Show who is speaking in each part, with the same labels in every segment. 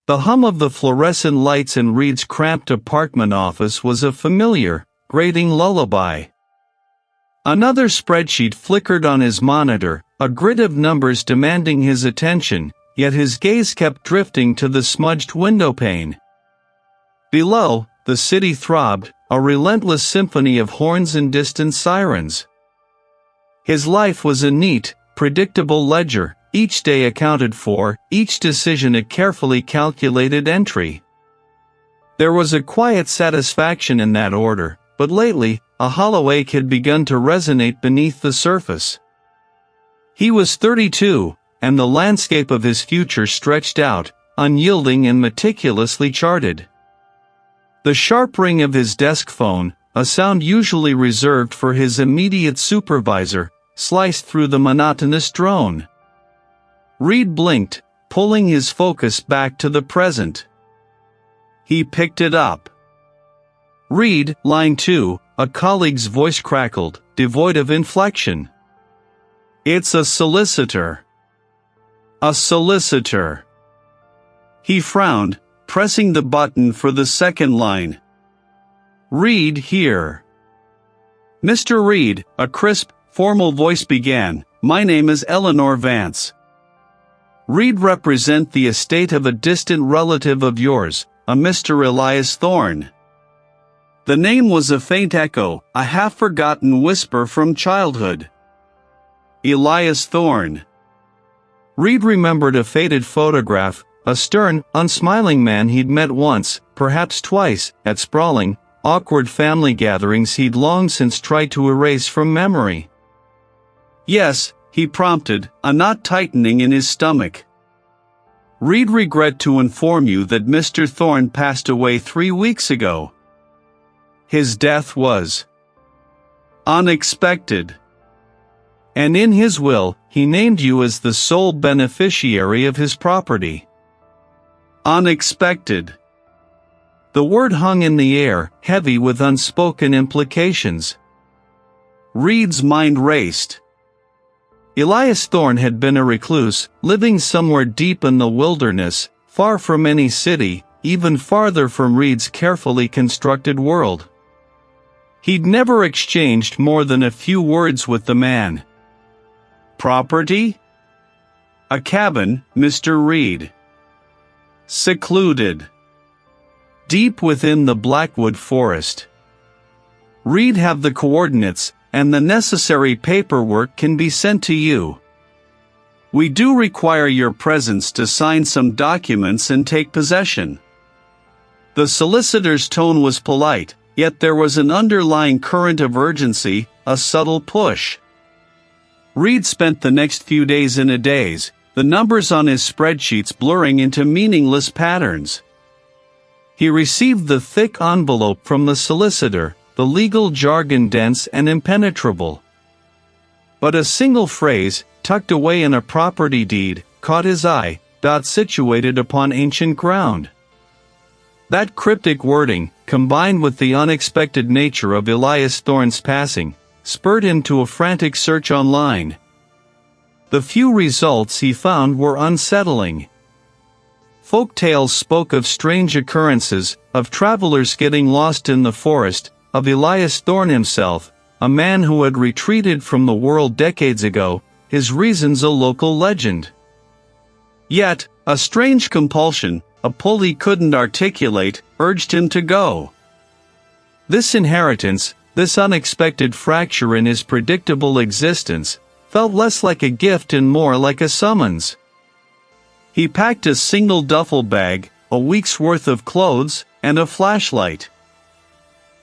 Speaker 1: The hum of the fluorescent lights in Reid's cramped apartment office was a familiar, grating lullaby. Another spreadsheet flickered on his monitor, a grid of numbers demanding his attention, yet his gaze kept drifting to the smudged windowpane. Below, the city throbbed, a relentless symphony of horns and distant sirens. His life was a neat, predictable ledger, each day accounted for, each decision a carefully calculated entry. There was a quiet satisfaction in that order, but lately, a hollow ache had begun to resonate beneath the surface. He was 32, and the landscape of his future stretched out, unyielding and meticulously charted. The sharp ring of his desk phone, a sound usually reserved for his immediate supervisor, sliced through the monotonous drone. Reid blinked, pulling his focus back to the present. He picked it up. "Reid, line 2, a colleague's voice crackled, devoid of inflection. "It's a solicitor." "A solicitor." He frowned, pressing the button for the second line. "Reid here." "Mr. Reid," a crisp, formal voice began, "my name is Eleanor Vance. Reid represent the estate of a distant relative of yours, a Mr. Elias Thorne." The name was a faint echo, a half-forgotten whisper from childhood. Elias Thorne. Reid remembered a faded photograph, a stern, unsmiling man he'd met once, perhaps twice, at sprawling, awkward family gatherings he'd long since tried to erase from memory. "Yes," he prompted, a knot tightening in his stomach. "Reid regret to inform you that Mr. Thorne passed away 3 weeks ago. His death was unexpected. And in his will, he named you as the sole beneficiary of his property." Unexpected. The word hung in the air, heavy with unspoken implications. Reid's mind raced. Elias Thorne had been a recluse, living somewhere deep in the wilderness, far from any city, even farther from Reid's carefully constructed world. He'd never exchanged more than a few words with the man. Property? A cabin, Mr. Reid. Secluded. Deep within the Blackwood Forest. Reid have the coordinates, and the necessary paperwork can be sent to you. We do require your presence to sign some documents and take possession. The solicitor's tone was polite, yet there was an underlying current of urgency, a subtle push. Reid spent the next few days in a daze, the numbers on his spreadsheets blurring into meaningless patterns. He received the thick envelope from the solicitor, the legal jargon dense and impenetrable. But a single phrase, tucked away in a property deed, caught his eye, situated upon ancient ground. That cryptic wording, combined with the unexpected nature of Elias Thorne's passing, spurred him to a frantic search online. The few results he found were unsettling. Folk tales spoke of strange occurrences, of travelers getting lost in the forest, of Elias Thorne himself, a man who had retreated from the world decades ago, his reasons a local legend. Yet, a strange compulsion, a pull he couldn't articulate, urged him to go. This inheritance, this unexpected fracture in his predictable existence, felt less like a gift and more like a summons. He packed a single duffel bag, a week's worth of clothes, and a flashlight.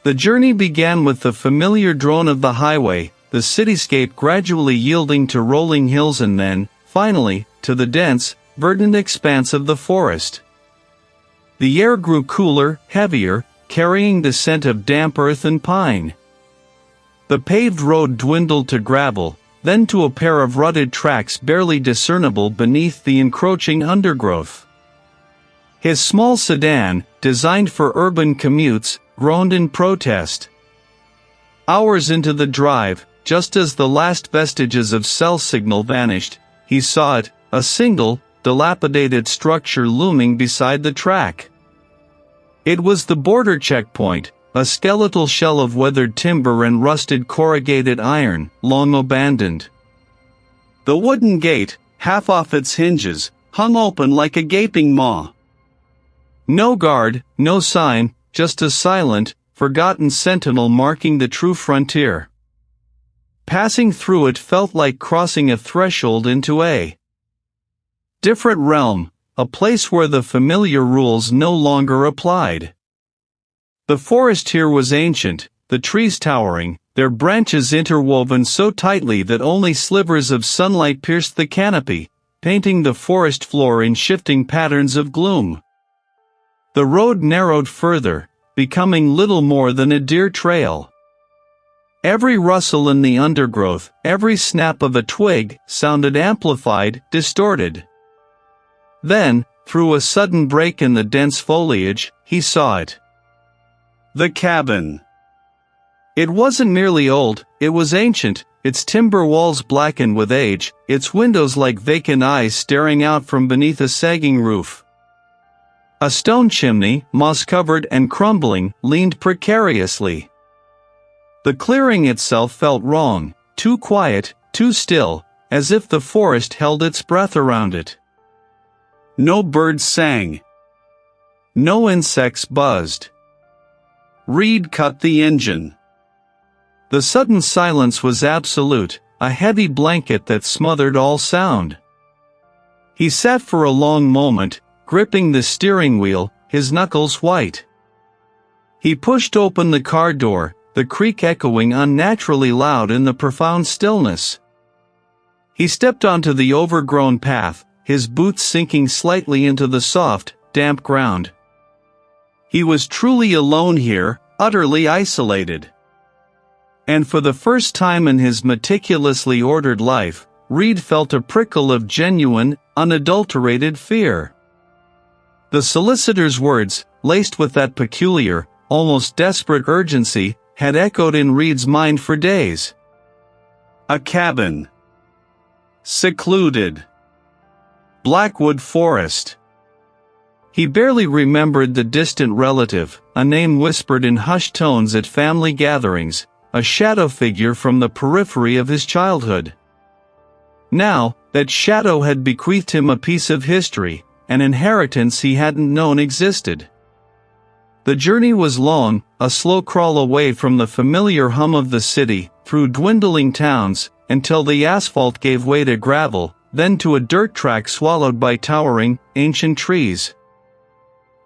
Speaker 1: The journey began with the familiar drone of the highway, the cityscape gradually yielding to rolling hills and then, finally, to the dense, verdant expanse of the forest. The air grew cooler, heavier, carrying the scent of damp earth and pine. The paved road dwindled to gravel, then to a pair of rutted tracks barely discernible beneath the encroaching undergrowth. His small sedan, designed for urban commutes, groaned in protest. Hours into the drive, just as the last vestiges of cell signal vanished, he saw it, a single, dilapidated structure looming beside the track. It was the border checkpoint, a skeletal shell of weathered timber and rusted corrugated iron, long abandoned. The wooden gate, half off its hinges, hung open like a gaping maw. No guard, no sign, just a silent, forgotten sentinel marking the true frontier. Passing through it felt like crossing a threshold into a different realm, a place where the familiar rules no longer applied. The forest here was ancient, the trees towering, their branches interwoven so tightly that only slivers of sunlight pierced the canopy, painting the forest floor in shifting patterns of gloom. The road narrowed further, becoming little more than a deer trail. Every rustle in the undergrowth, every snap of a twig, sounded amplified, distorted. Then, through a sudden break in the dense foliage, he saw it. The cabin. It wasn't merely old, it was ancient, its timber walls blackened with age, its windows like vacant eyes staring out from beneath a sagging roof. A stone chimney, moss-covered and crumbling, leaned precariously. The clearing itself felt wrong, too quiet, too still, as if the forest held its breath around it. No birds sang. No insects buzzed. Reid cut the engine. The sudden silence was absolute, a heavy blanket that smothered all sound. He sat for a long moment, gripping the steering wheel, his knuckles white. He pushed open the car door, the creak echoing unnaturally loud in the profound stillness. He stepped onto the overgrown path, his boots sinking slightly into the soft, damp ground. He was truly alone here, utterly isolated. And for the first time in his meticulously ordered life, Reid felt a prickle of genuine, unadulterated fear. The solicitor's words, laced with that peculiar, almost desperate urgency, had echoed in Reid's mind for days. A cabin. Secluded. Blackwood Forest. He barely remembered the distant relative, a name whispered in hushed tones at family gatherings, a shadow figure from the periphery of his childhood. Now, that shadow had bequeathed him a piece of history, an inheritance he hadn't known existed. The journey was long, a slow crawl away from the familiar hum of the city, through dwindling towns, until the asphalt gave way to gravel, then to a dirt track swallowed by towering, ancient trees.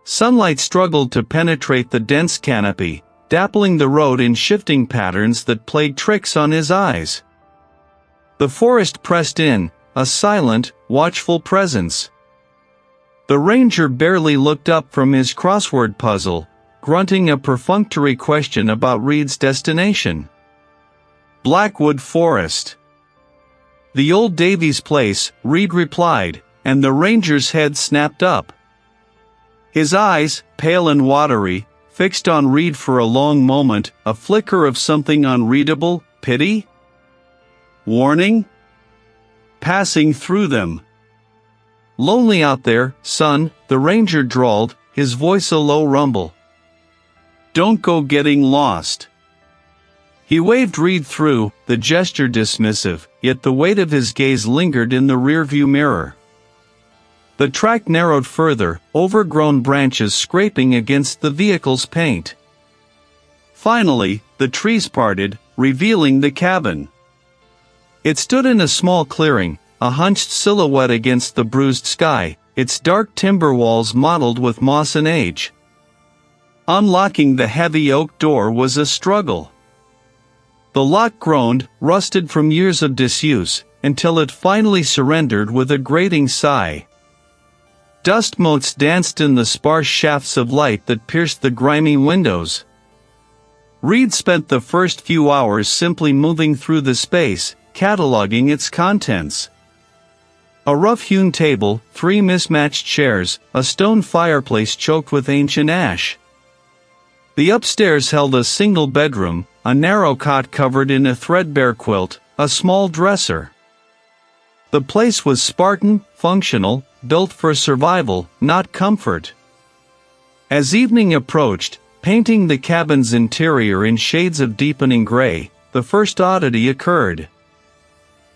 Speaker 1: Sunlight struggled to penetrate the dense canopy, dappling the road in shifting patterns that played tricks on his eyes. The forest pressed in, a silent, watchful presence. The ranger barely looked up from his crossword puzzle, grunting a perfunctory question about Reid's destination. Blackwood Forest. The old Davies place, Reid replied, and the ranger's head snapped up. His eyes, pale and watery, fixed on Reid for a long moment, a flicker of something unreadable, pity? Warning? Passing through them. Lonely out there, son, the ranger drawled, his voice a low rumble. Don't go getting lost. He waved Reid through, the gesture dismissive, yet the weight of his gaze lingered in the rearview mirror. The track narrowed further, overgrown branches scraping against the vehicle's paint. Finally, the trees parted, revealing the cabin. It stood in a small clearing, a hunched silhouette against the bruised sky, its dark timber walls mottled with moss and age. Unlocking the heavy oak door was a struggle. The lock groaned, rusted from years of disuse, until it finally surrendered with a grating sigh. Dust motes danced in the sparse shafts of light that pierced the grimy windows. Reid spent the first few hours simply moving through the space, cataloging its contents. A rough-hewn table, 3 mismatched chairs, a stone fireplace choked with ancient ash. The upstairs held a single bedroom, a narrow cot covered in a threadbare quilt, a small dresser. The place was Spartan, functional, built for survival, not comfort. As evening approached, painting the cabin's interior in shades of deepening gray, the first oddity occurred.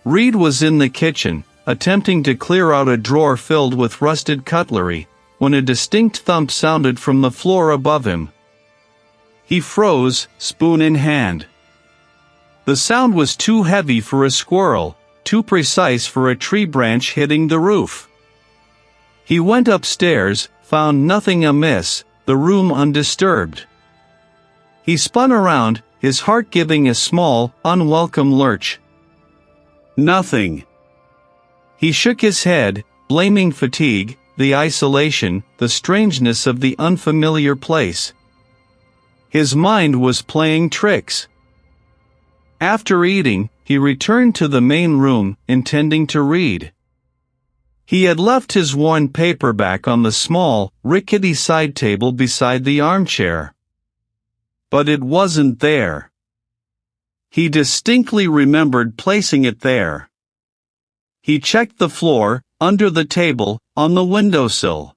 Speaker 1: Reid was in the kitchen, attempting to clear out a drawer filled with rusted cutlery, when a distinct thump sounded from the floor above him. He froze, spoon in hand. The sound was too heavy for a squirrel, too precise for a tree branch hitting the roof. He went upstairs, found nothing amiss, the room undisturbed. He spun around, his heart giving a small, unwelcome lurch. Nothing. He shook his head, blaming fatigue, the isolation, the strangeness of the unfamiliar place. His mind was playing tricks. After eating, he returned to the main room, intending to read. He had left his worn paperback on the small, rickety side table beside the armchair. But it wasn't there. He distinctly remembered placing it there. He checked the floor, under the table, on the windowsill.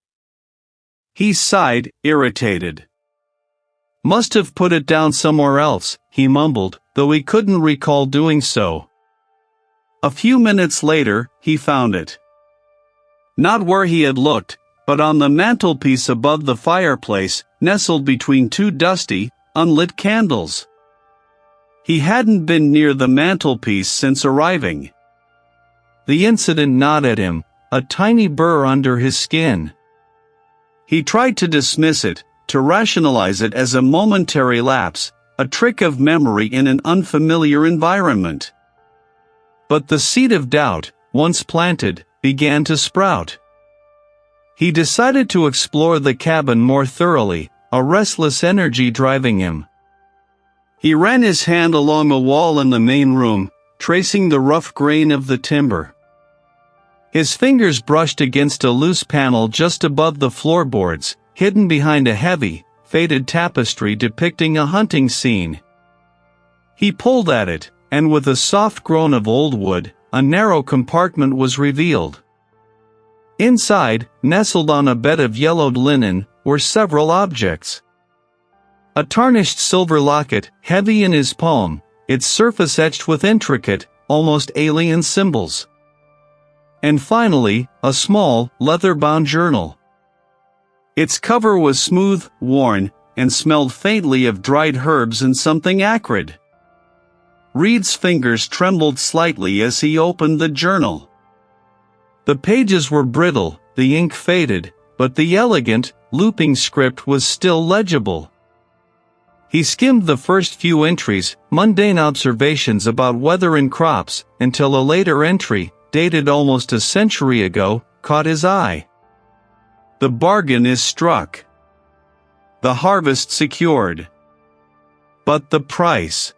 Speaker 1: He sighed, irritated. Must have put it down somewhere else, he mumbled, though he couldn't recall doing so. A few minutes later, he found it. Not where he had looked, but on the mantelpiece above the fireplace, nestled between two dusty, unlit candles. He hadn't been near the mantelpiece since arriving. The incident gnawed at him, a tiny burr under his skin. He tried to dismiss it, to rationalize it as a momentary lapse, a trick of memory in an unfamiliar environment. But the seed of doubt, once planted, began to sprout. He decided to explore the cabin more thoroughly, a restless energy driving him. He ran his hand along a wall in the main room, tracing the rough grain of the timber. His fingers brushed against a loose panel just above the floorboards, hidden behind a heavy, faded tapestry depicting a hunting scene. He pulled at it, and with a soft groan of old wood, a narrow compartment was revealed. Inside, nestled on a bed of yellowed linen, were several objects. A tarnished silver locket, heavy in his palm, its surface etched with intricate, almost alien symbols. And finally, a small, leather-bound journal. Its cover was smooth, worn, and smelled faintly of dried herbs and something acrid. Reid's fingers trembled slightly as he opened the journal. The pages were brittle, the ink faded, but the elegant, looping script was still legible. He skimmed the first few entries, mundane observations about weather and crops, until a later entry, dated almost a century ago, caught his eye. The bargain is struck. The harvest secured. But the price.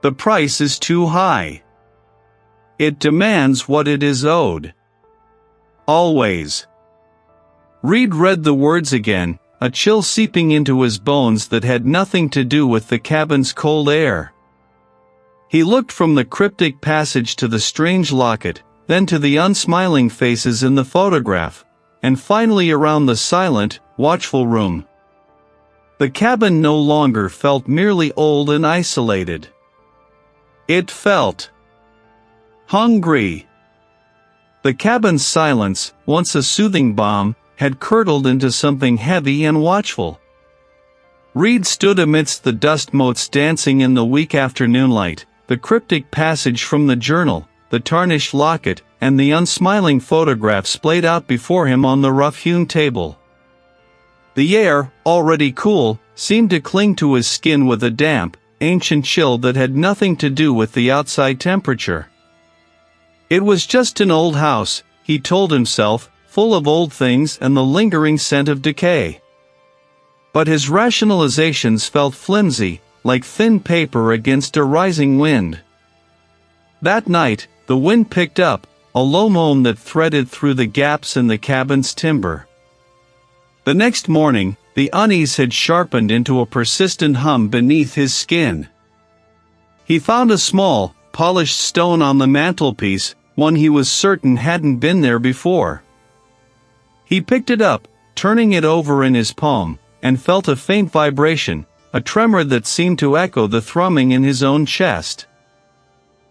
Speaker 1: The price is too high. It demands what it is owed. Always. Reid read the words again, a chill seeping into his bones that had nothing to do with the cabin's cold air. He looked from the cryptic passage to the strange locket, then to the unsmiling faces in the photograph, and finally around the silent, watchful room. The cabin no longer felt merely old and isolated. It felt hungry. The cabin's silence, once a soothing balm, had curdled into something heavy and watchful. Reid stood amidst the dust motes dancing in the weak afternoon light, the cryptic passage from the journal, the tarnished locket, and the unsmiling photograph splayed out before him on the rough-hewn table. The air, already cool, seemed to cling to his skin with a damp, ancient chill that had nothing to do with the outside temperature. It was just an old house, he told himself, full of old things and the lingering scent of decay. But his rationalizations felt flimsy, like thin paper against a rising wind. That night, the wind picked up, a low moan that threaded through the gaps in the cabin's timber. The next morning, the unease had sharpened into a persistent hum beneath his skin. He found a small, polished stone on the mantelpiece, one he was certain hadn't been there before. He picked it up, turning it over in his palm, and felt a faint vibration, a tremor that seemed to echo the thrumming in his own chest.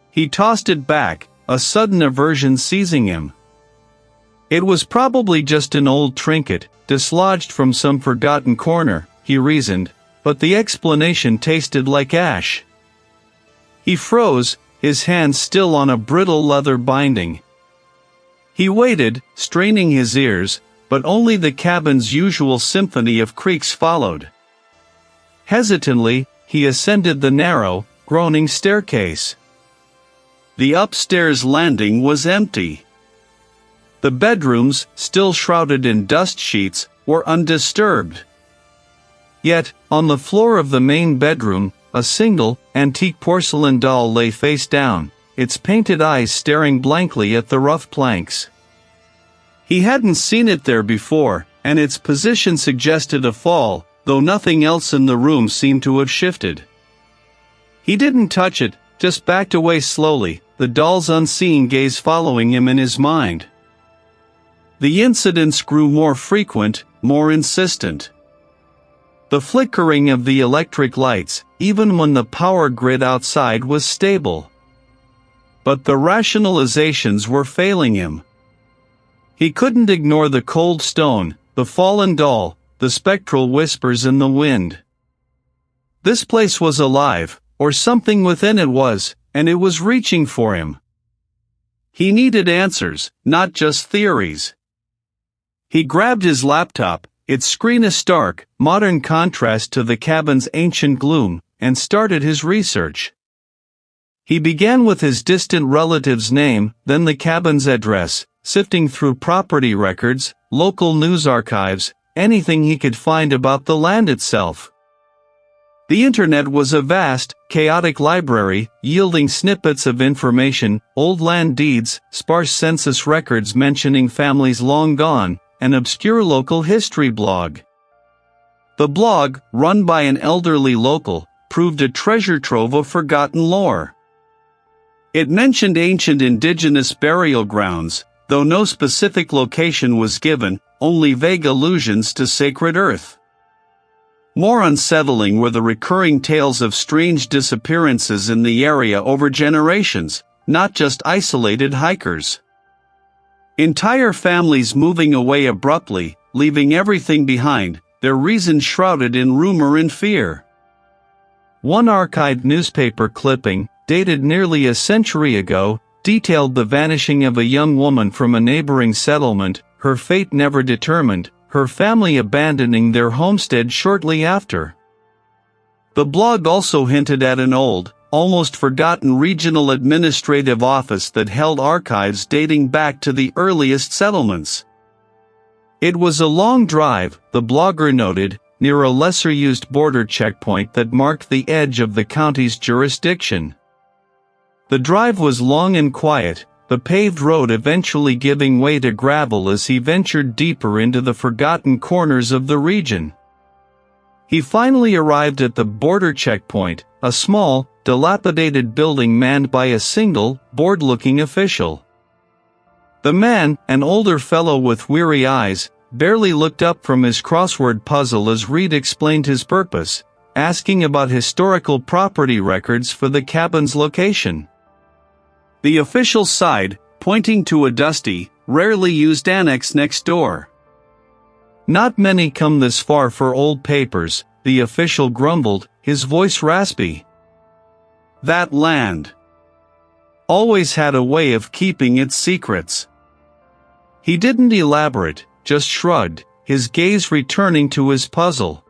Speaker 1: He tossed it back, a sudden aversion seizing him. It was probably just an old trinket, dislodged from some forgotten corner, he reasoned, but the explanation tasted like ash. He froze, his hand still on a brittle leather binding. He waited, straining his ears, but only the cabin's usual symphony of creaks followed. Hesitantly, he ascended the narrow, groaning staircase. The upstairs landing was empty. The bedrooms, still shrouded in dust sheets, were undisturbed. Yet, on the floor of the main bedroom, a single, antique porcelain doll lay face down, its painted eyes staring blankly at the rough planks. He hadn't seen it there before, and its position suggested a fall, though nothing else in the room seemed to have shifted. He didn't touch it, just backed away slowly, the doll's unseeing gaze following him in his mind. The incidents grew more frequent, more insistent. The flickering of the electric lights, even when the power grid outside was stable. But the rationalizations were failing him. He couldn't ignore the cold stone, the fallen doll, the spectral whispers in the wind. This place was alive, or something within it was, and it was reaching for him. He needed answers, not just theories. He grabbed his laptop, its screen a stark, modern contrast to the cabin's ancient gloom, and started his research. He began with his distant relative's name, then the cabin's address, sifting through property records, local news archives, anything he could find about the land itself. The internet was a vast, chaotic library, yielding snippets of information, old land deeds, sparse census records mentioning families long gone, an obscure local history blog. The blog, run by an elderly local, proved a treasure trove of forgotten lore. It mentioned ancient indigenous burial grounds, though no specific location was given, only vague allusions to sacred earth. More unsettling were the recurring tales of strange disappearances in the area over generations, not just isolated hikers. Entire families moving away abruptly, leaving everything behind, their reasons shrouded in rumor and fear. One archived newspaper clipping, dated nearly a century ago, detailed the vanishing of a young woman from a neighboring settlement, her fate never determined, her family abandoning their homestead shortly after. The blog also hinted at an old, almost forgotten regional administrative office that held archives dating back to the earliest settlements. It was a long drive, the blogger noted, near a lesser-used border checkpoint that marked the edge of the county's jurisdiction. The drive was long and quiet, the paved road eventually giving way to gravel as he ventured deeper into the forgotten corners of the region. He finally arrived at the border checkpoint, a small, dilapidated building manned by a single, bored-looking official. The man, an older fellow with weary eyes, barely looked up from his crossword puzzle as Reid explained his purpose, asking about historical property records for the cabin's location. The official sighed, pointing to a dusty, rarely used annex next door. "Not many come this far for old papers," the official grumbled, his voice raspy. That land always had a way of keeping its secrets. He didn't elaborate, just shrugged, his gaze returning to his puzzle.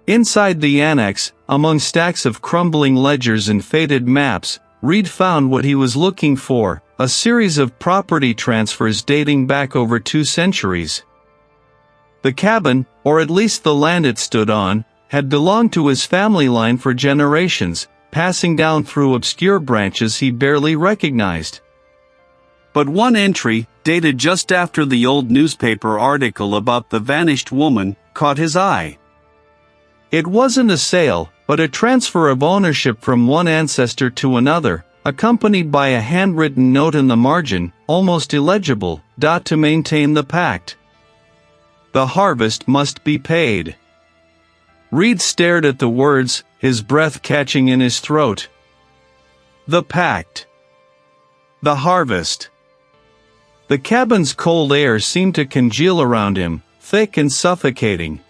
Speaker 1: Inside the annex, among stacks of crumbling ledgers and faded maps, Reid found what he was looking for, a series of property transfers dating back over 2 centuries. The cabin, or at least the land it stood on, had belonged to his family line for generations, passing down through obscure branches he barely recognized. But one entry, dated just after the old newspaper article about the vanished woman, caught his eye. It wasn't a sale, but a transfer of ownership from one ancestor to another, accompanied by a handwritten note in the margin, almost illegible, "To maintain the pact. The harvest must be paid. Reid stared at the words, his breath catching in his throat. The pact. The harvest. The cabin's cold air seemed to congeal around him, thick and suffocating.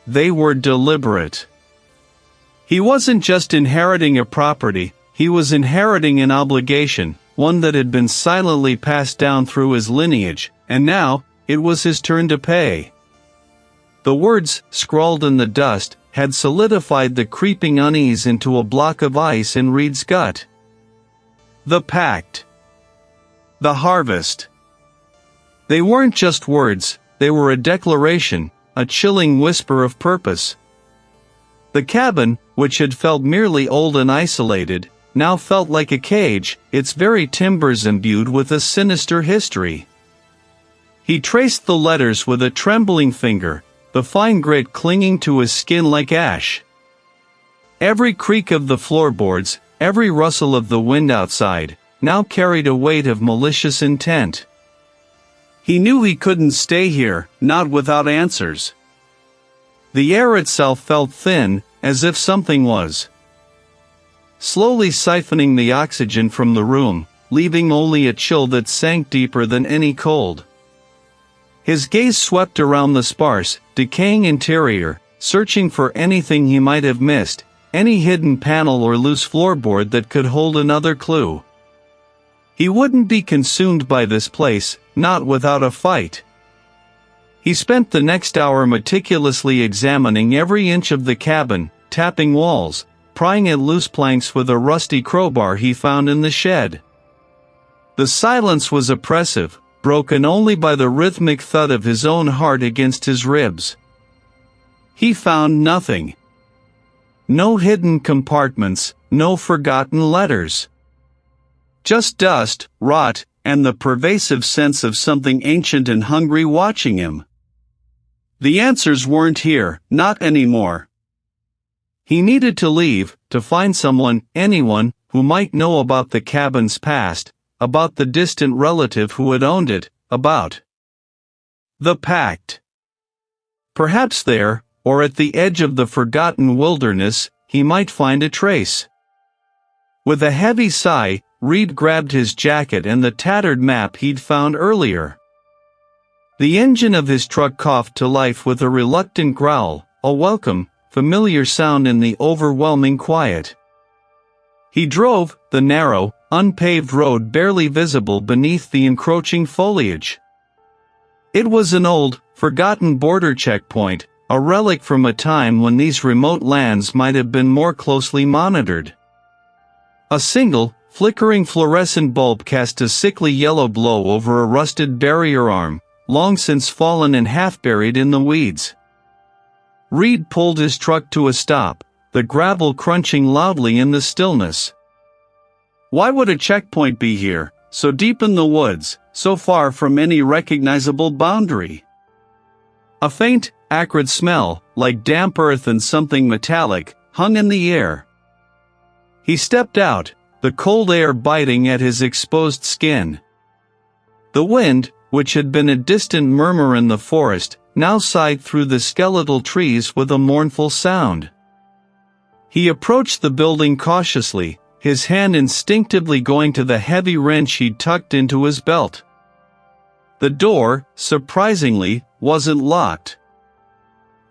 Speaker 1: They were deliberate. He wasn't just inheriting a property, he was inheriting an obligation, one that had been silently passed down through his lineage, and now, it was his turn to pay. The words, scrawled in the dust, had solidified the creeping unease into a block of ice in Reid's gut. The pact. The harvest. They weren't just words, they were a declaration, a chilling whisper of purpose. The cabin, which had felt merely old and isolated, now felt like a cage, its very timbers imbued with a sinister history. He traced the letters with a trembling finger, the fine grit clinging to his skin like ash. Every creak of the floorboards, every rustle of the wind outside, now carried a weight of malicious intent. He knew he couldn't stay here, not without answers. The air itself felt thin, as if something was slowly siphoning the oxygen from the room, leaving only a chill that sank deeper than any cold. His gaze swept around the sparse, decaying interior, searching for anything he might have missed, any hidden panel or loose floorboard that could hold another clue. He wouldn't be consumed by this place, not without a fight. He spent the next hour meticulously examining every inch of the cabin, tapping walls, prying at loose planks with a rusty crowbar he found in the shed. The silence was oppressive, broken only by the rhythmic thud of his own heart against his ribs. He found nothing. No hidden compartments, no forgotten letters. Just dust, rot, and the pervasive sense of something ancient and hungry watching him. The answers weren't here, not anymore. He needed to leave, to find someone, anyone, who might know about the cabin's past, about the distant relative who had owned it, about the pact. Perhaps there, or at the edge of the forgotten wilderness, he might find a trace. With a heavy sigh, Reid grabbed his jacket and the tattered map he'd found earlier. The engine of his truck coughed to life with a reluctant growl, a welcome, familiar sound in the overwhelming quiet. He drove, the narrow, unpaved road barely visible beneath the encroaching foliage. It was an old, forgotten border checkpoint, a relic from a time when these remote lands might have been more closely monitored. A single, flickering fluorescent bulb cast a sickly yellow glow over a rusted barrier arm, long since fallen and half buried in the weeds. Reid pulled his truck to a stop, the gravel crunching loudly in the stillness. Why would a checkpoint be here, so deep in the woods, so far from any recognizable boundary? A faint, acrid smell, like damp earth and something metallic, hung in the air. He stepped out, the cold air biting at his exposed skin. The wind, which had been a distant murmur in the forest, now sighed through the skeletal trees with a mournful sound. He approached the building cautiously, his hand instinctively going to the heavy wrench he'd tucked into his belt. The door, surprisingly, wasn't locked.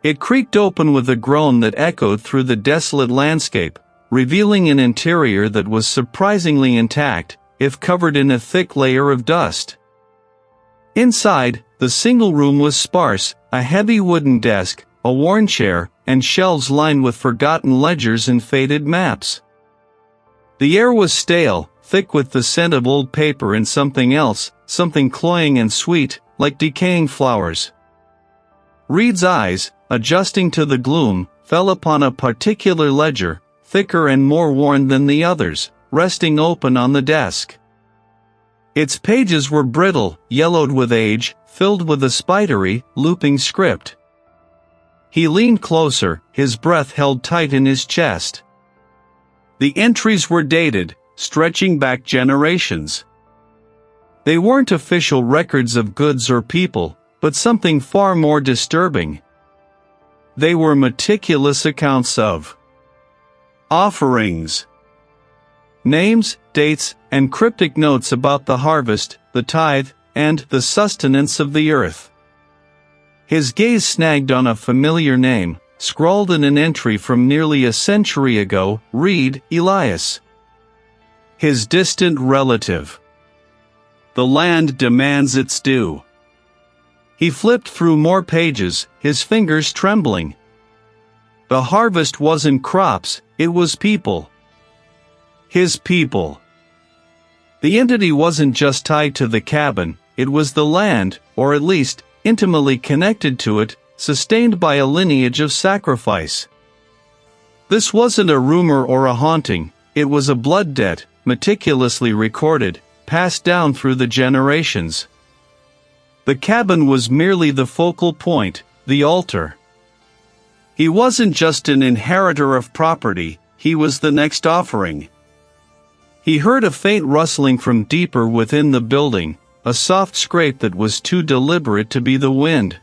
Speaker 1: It creaked open with a groan that echoed through the desolate landscape, revealing an interior that was surprisingly intact, if covered in a thick layer of dust. Inside, the single room was sparse, a heavy wooden desk, a worn chair, and shelves lined with forgotten ledgers and faded maps. The air was stale, thick with the scent of old paper and something else, something cloying and sweet, like decaying flowers. Reid's eyes, adjusting to the gloom, fell upon a particular ledger, thicker and more worn than the others, resting open on the desk. Its pages were brittle, yellowed with age, filled with a spidery, looping script. He leaned closer, his breath held tight in his chest. The entries were dated, stretching back generations. They weren't official records of goods or people, but something far more disturbing. They were meticulous accounts of offerings, names, dates, and cryptic notes about the harvest, the tithe, and the sustenance of the earth. His gaze snagged on a familiar name, scrawled in an entry from nearly a century ago, Reid, Elias. His distant relative. The land demands its due. He flipped through more pages, his fingers trembling. The harvest wasn't crops, it was people. His people. The entity wasn't just tied to the cabin, it was the land, or at least, intimately connected to it, sustained by a lineage of sacrifice. This wasn't a rumor or a haunting, it was a blood debt, meticulously recorded, passed down through the generations. The cabin was merely the focal point, the altar. He wasn't just an inheritor of property, he was the next offering. He heard a faint rustling from deeper within the building, a soft scrape that was too deliberate to be the wind.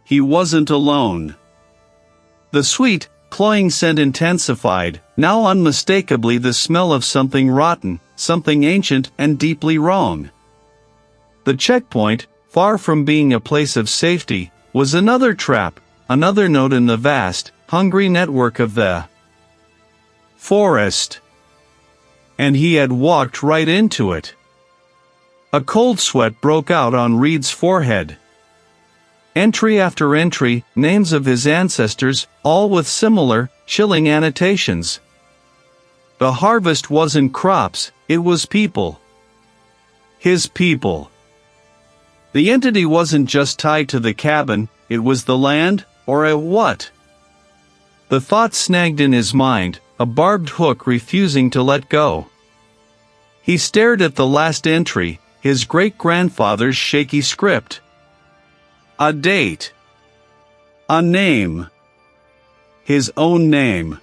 Speaker 1: He wasn't alone. The sweet, cloying scent intensified, now unmistakably the smell of something rotten, something ancient and deeply wrong. The checkpoint, far from being a place of safety, was another trap, another node in the vast, hungry network of the forest. And he had walked right into it. A cold sweat broke out on Reid's forehead. Entry after entry, names of his ancestors, all with similar, chilling annotations. The harvest wasn't crops, it was people. His people. The entity wasn't just tied to the cabin, it was the land, or a what? The thought snagged in his mind, a barbed hook refusing to let go. He stared at the last entry, his great-grandfather's shaky script. A date. A name. His own name.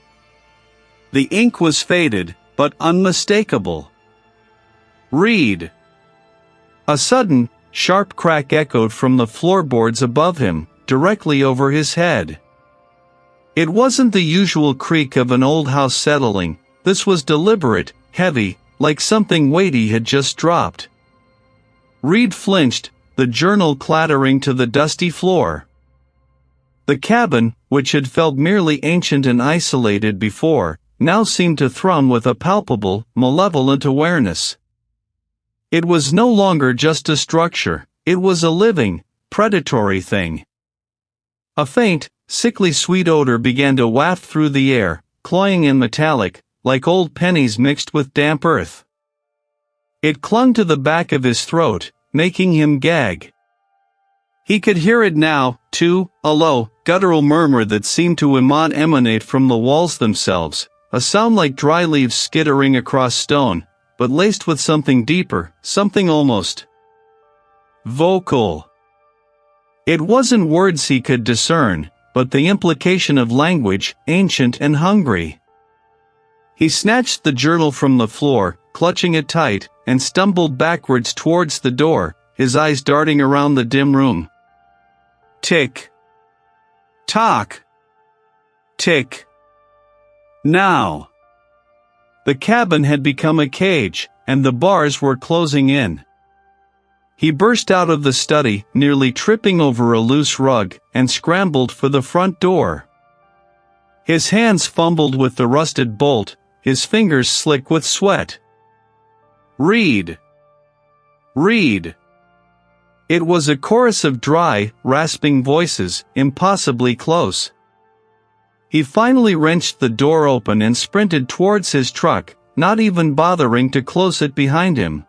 Speaker 1: The ink was faded, but unmistakable. Reid. A sudden, sharp crack echoed from the floorboards above him, directly over his head. It wasn't the usual creak of an old house settling, this was deliberate, heavy, like something weighty had just dropped. Reid flinched, the journal clattering to the dusty floor. The cabin, which had felt merely ancient and isolated before, now seemed to thrum with a palpable, malevolent awareness. It was no longer just a structure, it was a living, predatory thing. A faint, sickly sweet odor began to waft through the air, cloying and metallic, like old pennies mixed with damp earth. It clung to the back of his throat, making him gag. He could hear it now, too, a low, guttural murmur that seemed to emanate from the walls themselves, a sound like dry leaves skittering across stone, but laced with something deeper, something almost vocal. It wasn't words he could discern, but the implication of language, ancient and hungry. He snatched the journal from the floor, clutching it tight, and stumbled backwards towards the door, his eyes darting around the dim room. Tick. Tock. Tick. Now. The cabin had become a cage, and the bars were closing in. He burst out of the study, nearly tripping over a loose rug, and scrambled for the front door. His hands fumbled with the rusted bolt, his fingers slick with sweat. Reid. Reid. It was a chorus of dry, rasping voices, impossibly close. He finally wrenched the door open and sprinted towards his truck, not even bothering to close it behind him.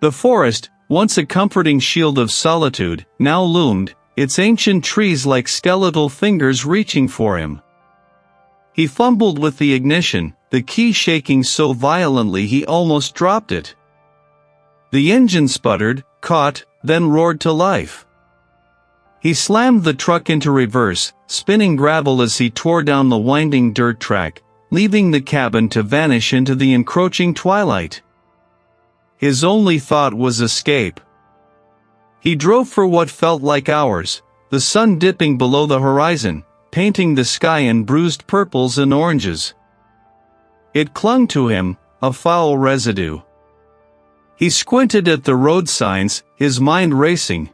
Speaker 1: The forest, once a comforting shield of solitude, now loomed, its ancient trees like skeletal fingers reaching for him. He fumbled with the ignition, the key shaking so violently he almost dropped it. The engine sputtered, caught, then roared to life. He slammed the truck into reverse, spinning gravel as he tore down the winding dirt track, leaving the cabin to vanish into the encroaching twilight. His only thought was escape. He drove for what felt like hours, the sun dipping below the horizon, painting the sky in bruised purples and oranges. It clung to him, a foul residue. He squinted at the road signs, his mind racing.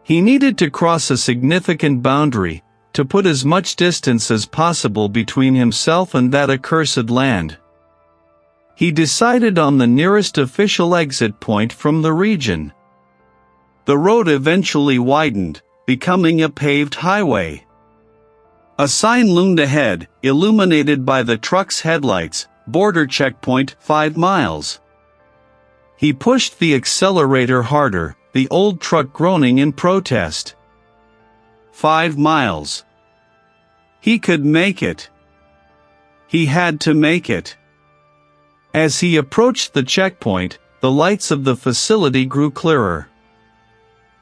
Speaker 1: He needed to cross a significant boundary, to put as much distance as possible between himself and that accursed land. He decided on the nearest official exit point from the region. The road eventually widened, becoming a paved highway. A sign loomed ahead, illuminated by the truck's headlights, border checkpoint 5 miles. He pushed the accelerator harder, the old truck groaning in protest. 5 miles. He could make it. He had to make it. As he approached the checkpoint, the lights of the facility grew clearer.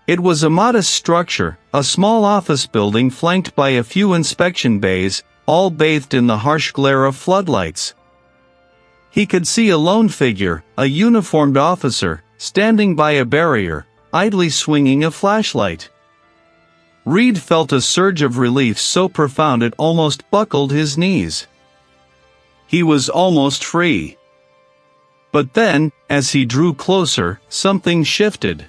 Speaker 1: It was a modest structure, a small office building flanked by a few inspection bays, all bathed in the harsh glare of floodlights. He could see a lone figure, a uniformed officer, standing by a barrier, idly swinging a flashlight. Reid felt a surge of relief so profound it almost buckled his knees. He was almost free. But then, as he drew closer, something shifted.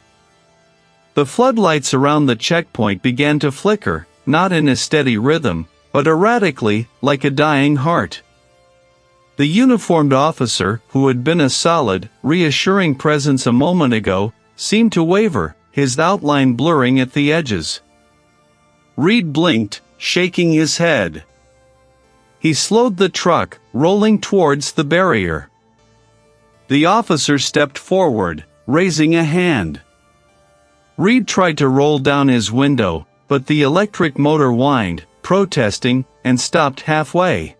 Speaker 1: The floodlights around the checkpoint began to flicker, not in a steady rhythm, but erratically, like a dying heart. The uniformed officer, who had been a solid, reassuring presence a moment ago, seemed to waver, his outline blurring at the edges. Reid blinked, shaking his head. He slowed the truck, rolling towards the barrier. The officer stepped forward, raising a hand. Reid tried to roll down his window, but the electric motor whined, protesting, and stopped halfway.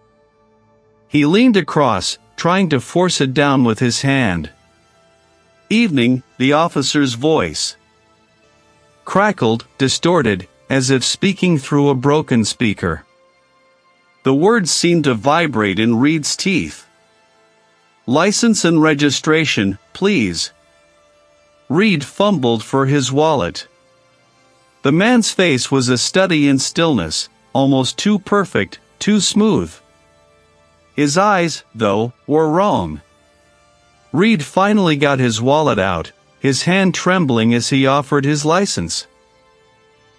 Speaker 1: He leaned across, trying to force it down with his hand. "Evening," the officer's voice crackled, distorted, as if speaking through a broken speaker. The words seemed to vibrate in Reid's teeth. "License and registration, please." Reid fumbled for his wallet. The man's face was a study in stillness, almost too perfect, too smooth. His eyes, though, were wrong. Reid finally got his wallet out, his hand trembling as he offered his license.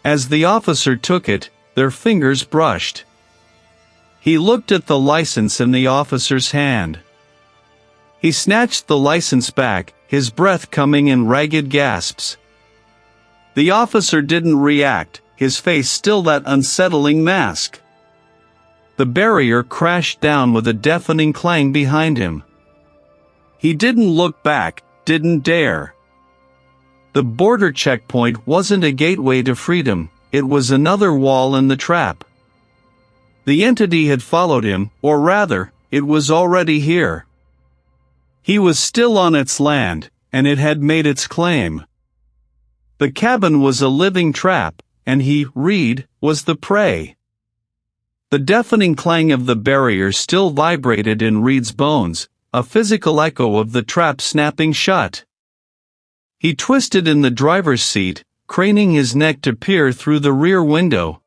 Speaker 1: As the officer took it, their fingers brushed. He looked at the license in the officer's hand. He snatched the license back, his breath coming in ragged gasps. The officer didn't react, his face still that unsettling mask. The barrier crashed down with a deafening clang behind him. He didn't look back, didn't dare. The border checkpoint wasn't a gateway to freedom, it was another wall in the trap. The entity had followed him, or rather, it was already here. He was still on its land, and it had made its claim. The cabin was a living trap, and he, Reid, was the prey. The deafening clang of the barrier still vibrated in Reid's bones, a physical echo of the trap snapping shut. He twisted in the driver's seat, craning his neck to peer through the rear window.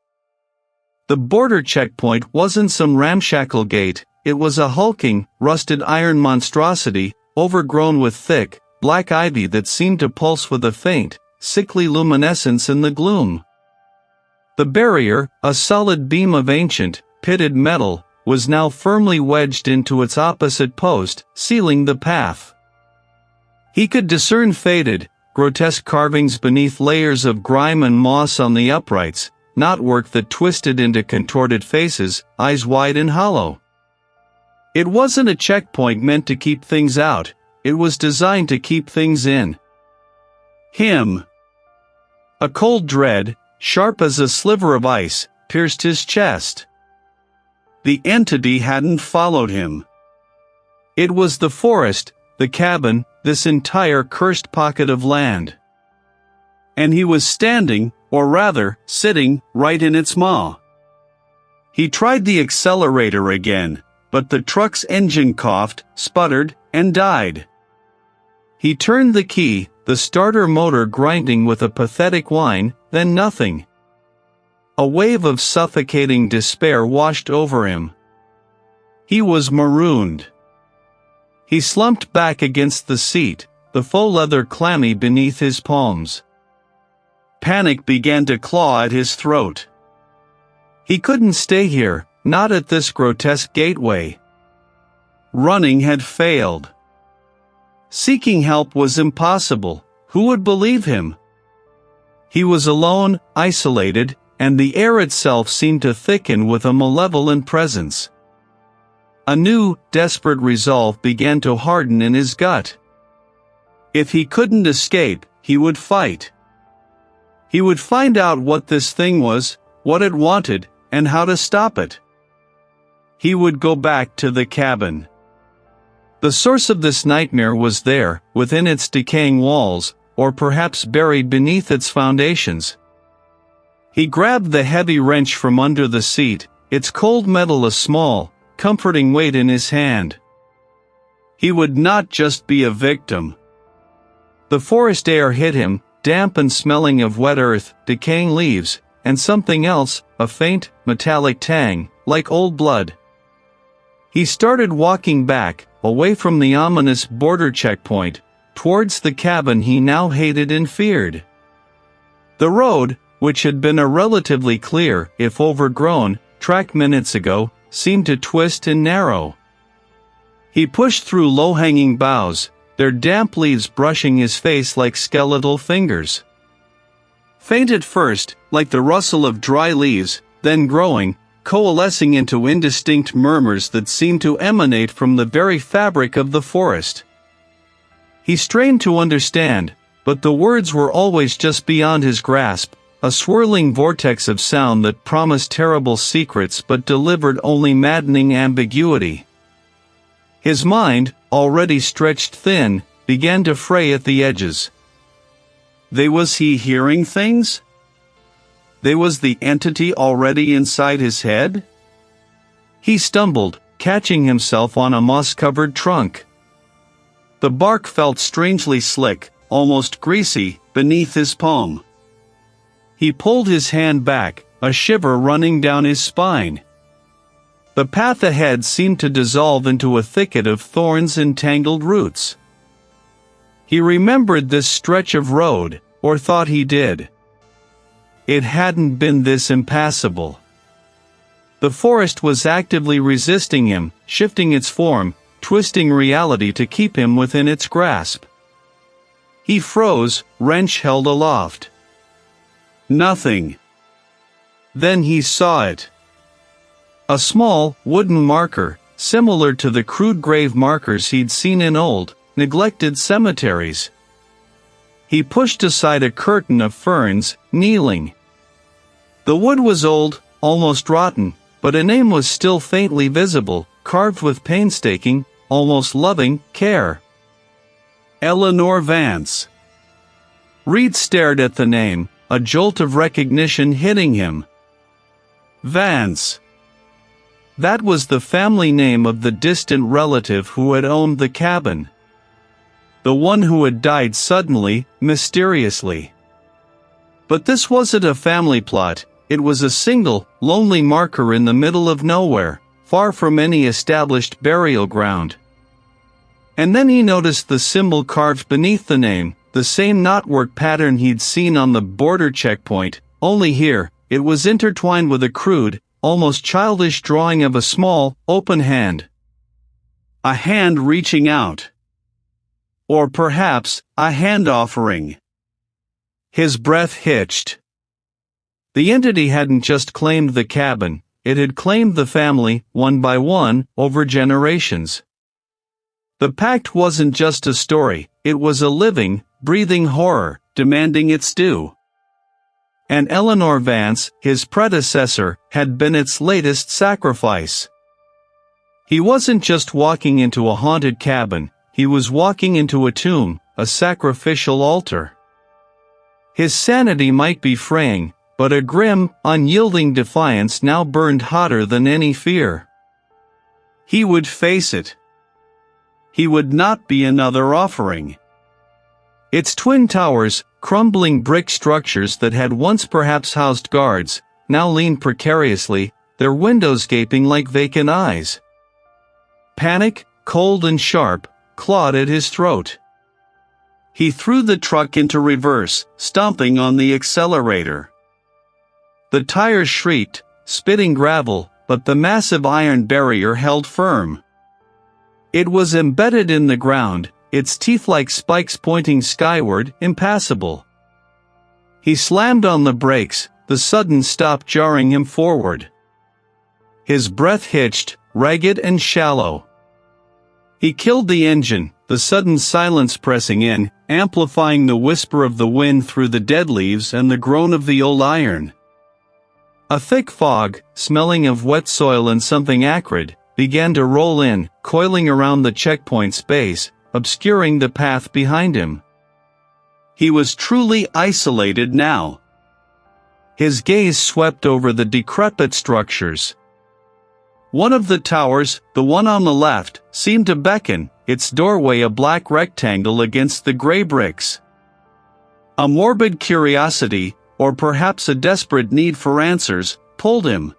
Speaker 1: The border checkpoint wasn't some ramshackle gate, it was a hulking, rusted iron monstrosity, overgrown with thick, black ivy that seemed to pulse with a faint, sickly luminescence in the gloom. The barrier, a solid beam of ancient, pitted metal, was now firmly wedged into its opposite post, sealing the path. He could discern faded, grotesque carvings beneath layers of grime and moss on the uprights, knotwork that twisted into contorted faces, eyes wide and hollow. It wasn't a checkpoint meant to keep things out, it was designed to keep things in. Him. A cold dread, sharp as a sliver of ice, pierced his chest. The entity hadn't followed him. It was the forest, the cabin, this entire cursed pocket of land. And he was standing, or rather, sitting, right in its maw. He tried the accelerator again, but the truck's engine coughed, sputtered, and died. He turned the key, the starter motor grinding with a pathetic whine, then nothing. A wave of suffocating despair washed over him. He was marooned. He slumped back against the seat, the faux leather clammy beneath his palms. Panic began to claw at his throat. He couldn't stay here, not at this grotesque gateway. Running had failed. Seeking help was impossible. Who would believe him? He was alone, isolated, and the air itself seemed to thicken with a malevolent presence. A new, desperate resolve began to harden in his gut. If he couldn't escape, he would fight. He would find out what this thing was, what it wanted, and how to stop it. He would go back to the cabin. The source of this nightmare was there, within its decaying walls, or perhaps buried beneath its foundations. He grabbed the heavy wrench from under the seat, its cold metal a small, comforting weight in his hand. He would not just be a victim. The forest air hit him, damp and smelling of wet earth, decaying leaves, and something else, a faint, metallic tang, like old blood. He started walking back, away from the ominous border checkpoint, towards the cabin he now hated and feared. The road, which had been a relatively clear, if overgrown, track minutes ago, seemed to twist and narrow. He pushed through low-hanging boughs, their damp leaves brushing his face like skeletal fingers. Faint at first, like the rustle of dry leaves, then growing, coalescing into indistinct murmurs that seemed to emanate from the very fabric of the forest. He strained to understand, but the words were always just beyond his grasp, a swirling vortex of sound that promised terrible secrets but delivered only maddening ambiguity. His mind, already stretched thin, began to fray at the edges. Was he hearing things? Was the entity already inside his head? He stumbled, catching himself on a moss-covered trunk. The bark felt strangely slick, almost greasy, beneath his palm. He pulled his hand back, a shiver running down his spine. The path ahead seemed to dissolve into a thicket of thorns and tangled roots. He remembered this stretch of road, or thought he did. It hadn't been this impassable. The forest was actively resisting him, shifting its form, twisting reality to keep him within its grasp. He froze, wrench held aloft. Nothing. Then he saw it. A small, wooden marker, similar to the crude grave markers he'd seen in old, neglected cemeteries. He pushed aside a curtain of ferns, kneeling. The wood was old, almost rotten, but a name was still faintly visible, carved with painstaking, almost loving, care. Eleanor Vance. Reid stared at the name, a jolt of recognition hitting him. Vance. That was the family name of the distant relative who had owned the cabin. The one who had died suddenly, mysteriously. But this wasn't a family plot, it was a single, lonely marker in the middle of nowhere, far from any established burial ground. And then he noticed the symbol carved beneath the name, the same knotwork pattern he'd seen on the border checkpoint, only here, it was intertwined with a crude, almost childish drawing of a small, open hand. A hand reaching out. Or perhaps, a hand offering. His breath hitched. The entity hadn't just claimed the cabin, it had claimed the family, one by one, over generations. The pact wasn't just a story, it was a living, breathing horror, demanding its due. And Eleanor Vance, his predecessor, had been its latest sacrifice. He wasn't just walking into a haunted cabin, he was walking into a tomb, a sacrificial altar. His sanity might be fraying, but a grim, unyielding defiance now burned hotter than any fear. He would face it. He would not be another offering. Its twin towers, crumbling brick structures that had once perhaps housed guards, now leaned precariously, their windows gaping like vacant eyes. Panic, cold and sharp, clawed at his throat. He threw the truck into reverse, stomping on the accelerator. The tires shrieked, spitting gravel, but the massive iron barrier held firm. It was embedded in the ground, its teeth like spikes pointing skyward, impassable. He slammed on the brakes, the sudden stop jarring him forward. His breath hitched, ragged and shallow. He killed the engine, the sudden silence pressing in, amplifying the whisper of the wind through the dead leaves and the groan of the old iron. A thick fog, smelling of wet soil and something acrid, began to roll in, coiling around the checkpoint's base, obscuring the path behind him. He was truly isolated now. His gaze swept over the decrepit structures. One of the towers, the one on the left, seemed to beckon, its doorway a black rectangle against the gray bricks. A morbid curiosity, or perhaps a desperate need for answers, pulled him.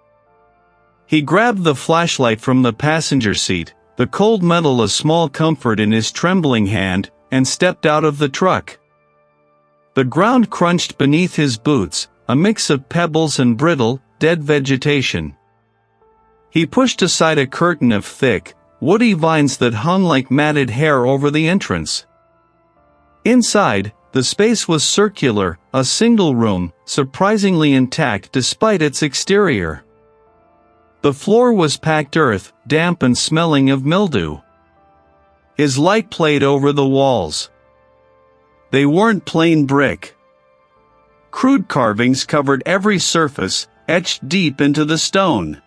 Speaker 1: He grabbed the flashlight from the passenger seat, the cold metal a small comfort in his trembling hand, and stepped out of the truck. The ground crunched beneath his boots, a mix of pebbles and brittle, dead vegetation. He pushed aside a curtain of thick, woody vines that hung like matted hair over the entrance. Inside, the space was circular, a single room, surprisingly intact despite its exterior. The floor was packed earth, damp and smelling of mildew. His light played over the walls. They weren't plain brick. Crude carvings covered every surface, etched deep into the stone.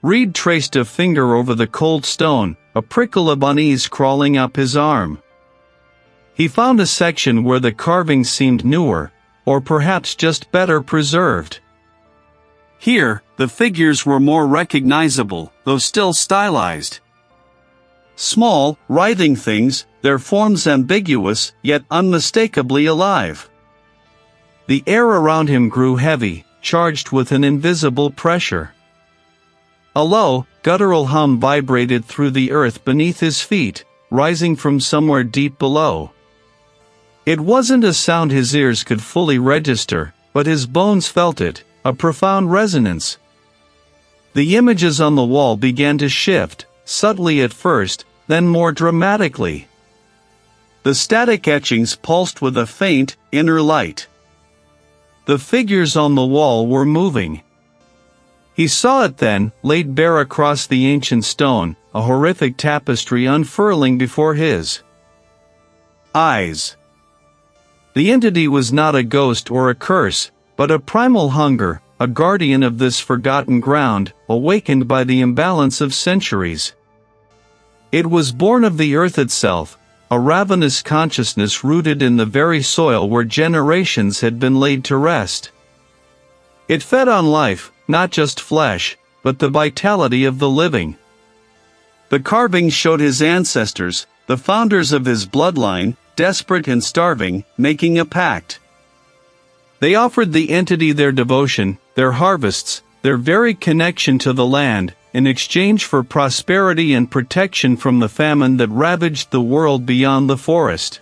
Speaker 1: Reid traced a finger over the cold stone, a prickle of unease crawling up his arm. He found a section where the carvings seemed newer, or perhaps just better preserved. Here, the figures were more recognizable, though still stylized. Small, writhing things, their forms ambiguous, yet unmistakably alive. The air around him grew heavy, charged with an invisible pressure. A low, guttural hum vibrated through the earth beneath his feet, rising from somewhere deep below. It wasn't a sound his ears could fully register, but his bones felt it, a profound resonance. The images on the wall began to shift, subtly at first, then more dramatically. The static etchings pulsed with a faint, inner light. The figures on the wall were moving. He saw it then, laid bare across the ancient stone, a horrific tapestry unfurling before his eyes. The entity was not a ghost or a curse, but a primal hunger, a guardian of this forgotten ground, awakened by the imbalance of centuries. It was born of the earth itself, a ravenous consciousness rooted in the very soil where generations had been laid to rest. It fed on life, not just flesh, but the vitality of the living. The carvings showed his ancestors, the founders of his bloodline, desperate and starving, making a pact. They offered the entity their devotion, their harvests, their very connection to the land, in exchange for prosperity and protection from the famine that ravaged the world beyond the forest.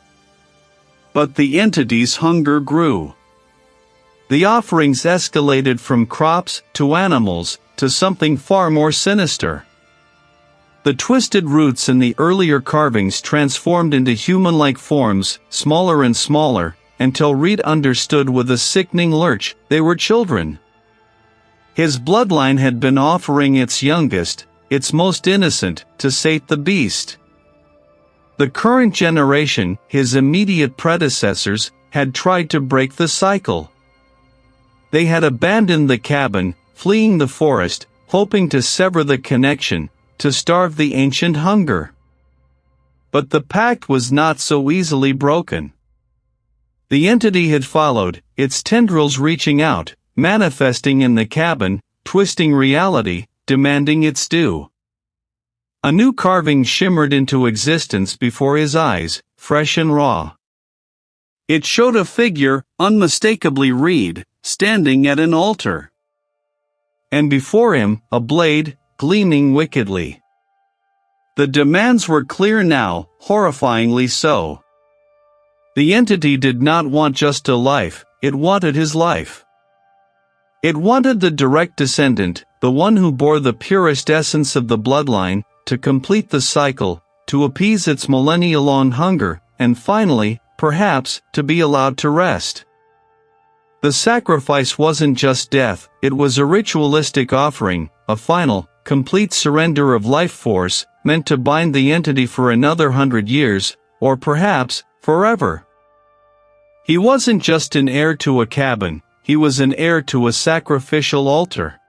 Speaker 1: But the entity's hunger grew. The offerings escalated from crops to animals to something far more sinister. The twisted roots in the earlier carvings transformed into human-like forms, smaller and smaller, until Reid understood with a sickening lurch, they were children. His bloodline had been offering its youngest, its most innocent, to sate the beast. The current generation, his immediate predecessors, had tried to break the cycle. They had abandoned the cabin, fleeing the forest, hoping to sever the connection, to starve the ancient hunger. But the pact was not so easily broken. The entity had followed, its tendrils reaching out, manifesting in the cabin, twisting reality, demanding its due. A new carving shimmered into existence before his eyes, fresh and raw. It showed a figure, unmistakably Reid, standing at an altar. And before him, a blade, gleaming wickedly. The demands were clear now, horrifyingly so. The entity did not want just a life, it wanted his life. It wanted the direct descendant, the one who bore the purest essence of the bloodline, to complete the cycle, to appease its millennia-long hunger, and finally, perhaps, to be allowed to rest. The sacrifice wasn't just death, it was a ritualistic offering, a final, complete surrender of life force, meant to bind the entity for another 100 years, or perhaps, forever. He wasn't just an heir to a cabin, he was an heir to a sacrificial altar.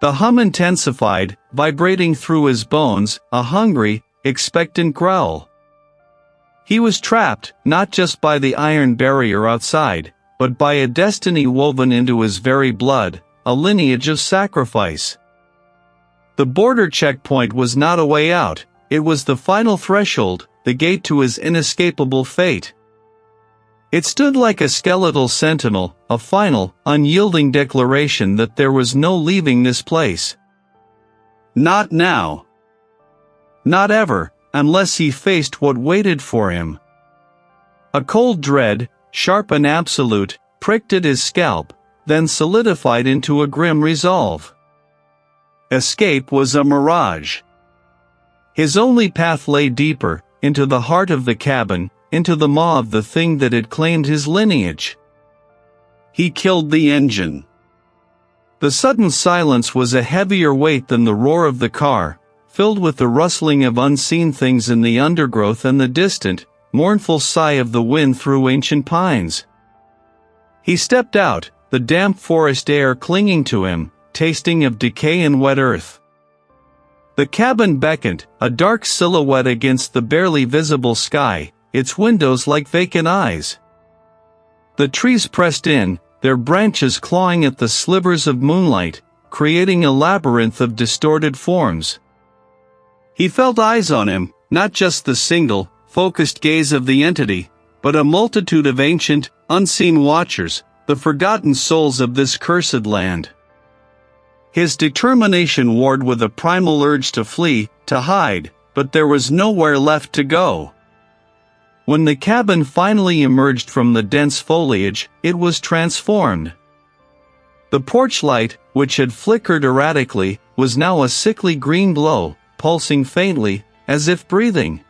Speaker 1: The hum intensified, vibrating through his bones, a hungry, expectant growl. He was trapped, not just by the iron barrier outside, but by a destiny woven into his very blood, a lineage of sacrifice. The border checkpoint was not a way out, it was the final threshold, the gate to his inescapable fate. It stood like a skeletal sentinel, a final, unyielding declaration that there was no leaving this place. Not now. Not ever, unless he faced what waited for him. A cold dread, sharp and absolute, pricked at his scalp, then solidified into a grim resolve. Escape was a mirage. His only path lay deeper, into the heart of the cabin, into the maw of the thing that had claimed his lineage. He killed the engine. The sudden silence was a heavier weight than the roar of the car, filled with the rustling of unseen things in the undergrowth and the distant, mournful sigh of the wind through ancient pines. He stepped out, the damp forest air clinging to him, tasting of decay and wet earth. The cabin beckoned, a dark silhouette against the barely visible sky, its windows like vacant eyes. The trees pressed in, their branches clawing at the slivers of moonlight, creating a labyrinth of distorted forms. He felt eyes on him, not just the single, focused gaze of the entity, but a multitude of ancient, unseen watchers, the forgotten souls of this cursed land. His determination warred with a primal urge to flee, to hide, but there was nowhere left to go. When the cabin finally emerged from the dense foliage, it was transformed. The porch light, which had flickered erratically, was now a sickly green glow, pulsing faintly, as if breathing.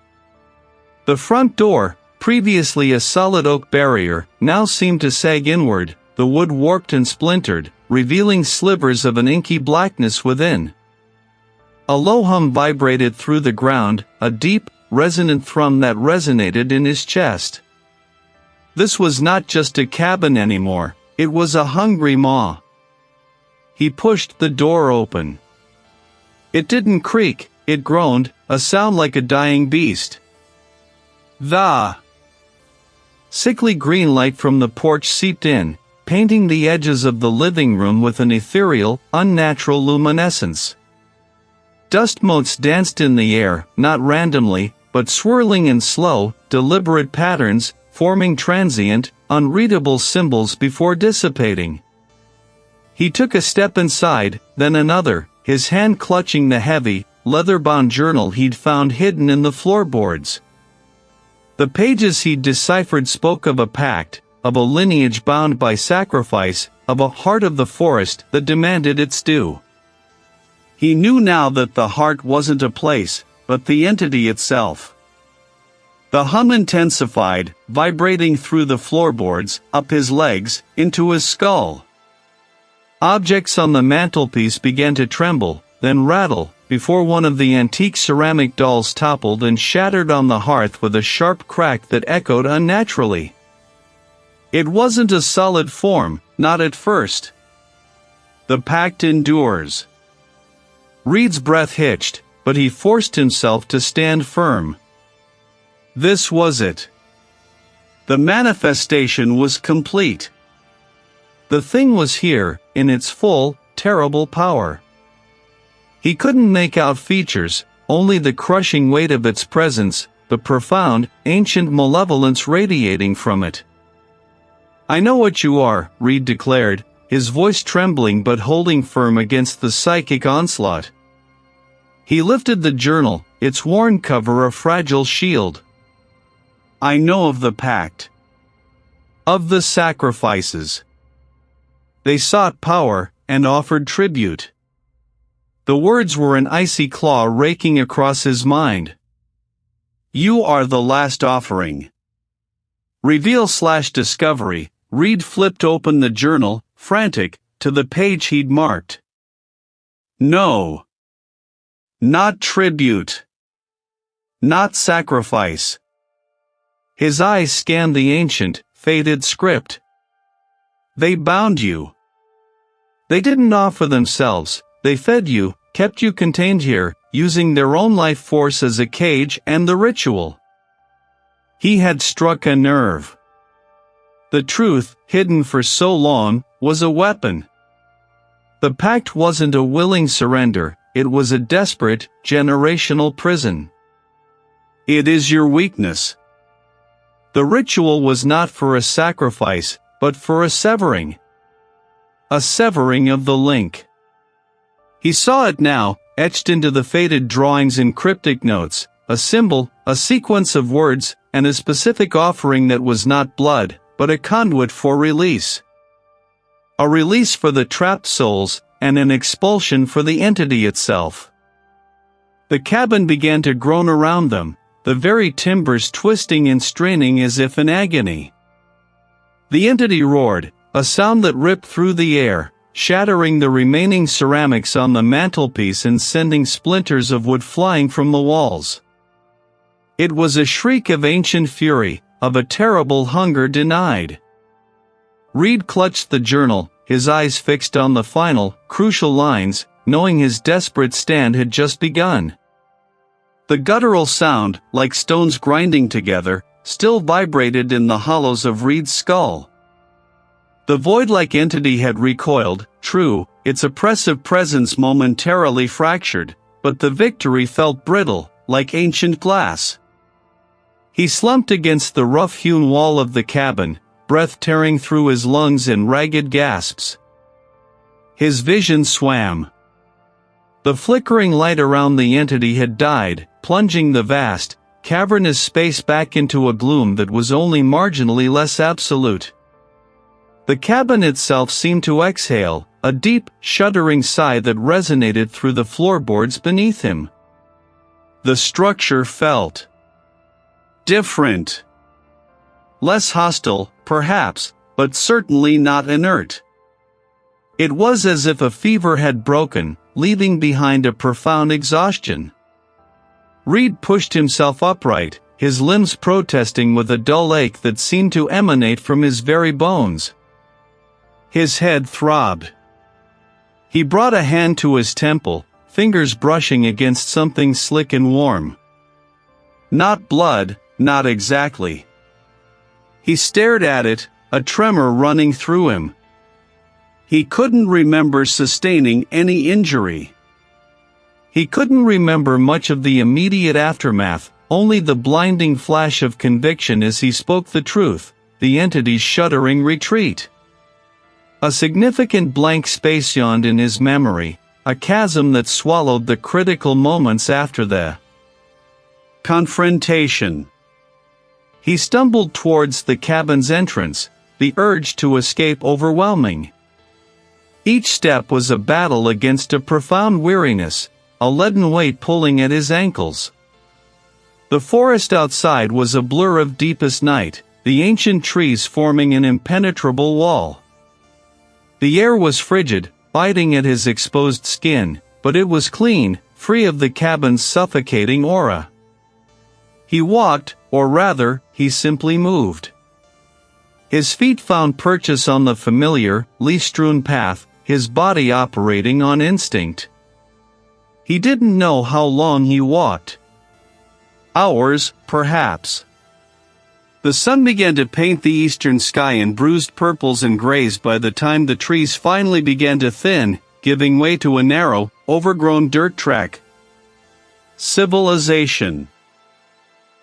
Speaker 1: The front door, previously a solid oak barrier, now seemed to sag inward, the wood warped and splintered, revealing slivers of an inky blackness within. A low hum vibrated through the ground, a deep, resonant thrum that resonated in his chest. This was not just a cabin anymore, it was a hungry maw. He pushed the door open. It didn't creak, it groaned, a sound like a dying beast. The sickly green light from the porch seeped in, painting the edges of the living room with an ethereal, unnatural luminescence. Dust motes danced in the air, not randomly, but swirling in slow, deliberate patterns, forming transient, unreadable symbols before dissipating. He took a step inside, then another, his hand clutching the heavy, leather-bound journal he'd found hidden in the floorboards. The pages he'd deciphered spoke of a pact, of a lineage bound by sacrifice, of a heart of the forest that demanded its due. He knew now that the heart wasn't a place, but the entity itself. The hum intensified, vibrating through the floorboards, up his legs, into his skull. Objects on the mantelpiece began to tremble, then rattle, before one of the antique ceramic dolls toppled and shattered on the hearth with a sharp crack that echoed unnaturally. It wasn't a solid form, not at first. The pact endures. Reid's breath hitched, but he forced himself to stand firm. This was it. The manifestation was complete. The thing was here, in its full, terrible power. He couldn't make out features, only the crushing weight of its presence, the profound, ancient malevolence radiating from it. "I know what you are," Reid declared, his voice trembling but holding firm against the psychic onslaught. He lifted the journal, its worn cover a fragile shield. "I know of the pact. Of the sacrifices. They sought power, and offered tribute." The words were an icy claw raking across his mind. "You are the last offering." Reveal/discovery, Reid flipped open the journal, frantic, to the page he'd marked. No. Not tribute. Not sacrifice. His eyes scanned the ancient, faded script. "They bound you. They didn't offer themselves, they fed you, kept you contained here, using their own life force as a cage and the ritual." He had struck a nerve. The truth, hidden for so long, was a weapon. The pact wasn't a willing surrender, it was a desperate, generational prison. "It is your weakness." The ritual was not for a sacrifice, but for a severing. A severing of the link. He saw it now, etched into the faded drawings and cryptic notes, a symbol, a sequence of words, and a specific offering that was not blood, but a conduit for release. A release for the trapped souls, and an expulsion for the entity itself. The cabin began to groan around them, the very timbers twisting and straining as if in agony. The entity roared, a sound that ripped through the air, shattering the remaining ceramics on the mantelpiece and sending splinters of wood flying from the walls. It was a shriek of ancient fury, of a terrible hunger denied. Reid clutched the journal, his eyes fixed on the final, crucial lines, knowing his desperate stand had just begun. The guttural sound, like stones grinding together, still vibrated in the hollows of Reid's skull. The void-like entity had recoiled, true, its oppressive presence momentarily fractured, but the victory felt brittle, like ancient glass. He slumped against the rough-hewn wall of the cabin, breath tearing through his lungs in ragged gasps. His vision swam. The flickering light around the entity had died, plunging the vast, cavernous space back into a gloom that was only marginally less absolute. The cabin itself seemed to exhale, a deep, shuddering sigh that resonated through the floorboards beneath him. The structure felt different. Less hostile, perhaps, but certainly not inert. It was as if a fever had broken, leaving behind a profound exhaustion. Reid pushed himself upright, his limbs protesting with a dull ache that seemed to emanate from his very bones. His head throbbed. He brought a hand to his temple, fingers brushing against something slick and warm. Not blood, not exactly. He stared at it, a tremor running through him. He couldn't remember sustaining any injury. He couldn't remember much of the immediate aftermath, only the blinding flash of conviction as he spoke the truth, the entity's shuddering retreat. A significant blank space yawned in his memory, a chasm that swallowed the critical moments after the confrontation. He stumbled towards the cabin's entrance, the urge to escape overwhelming. Each step was a battle against a profound weariness, a leaden weight pulling at his ankles. The forest outside was a blur of deepest night, the ancient trees forming an impenetrable wall. The air was frigid, biting at his exposed skin, but it was clean, free of the cabin's suffocating aura. He walked, or rather, he simply moved. His feet found purchase on the familiar, leaf-strewn path, his body operating on instinct. He didn't know how long he walked. Hours, perhaps. The sun began to paint the eastern sky in bruised purples and grays by the time the trees finally began to thin, giving way to a narrow, overgrown dirt track. Civilization.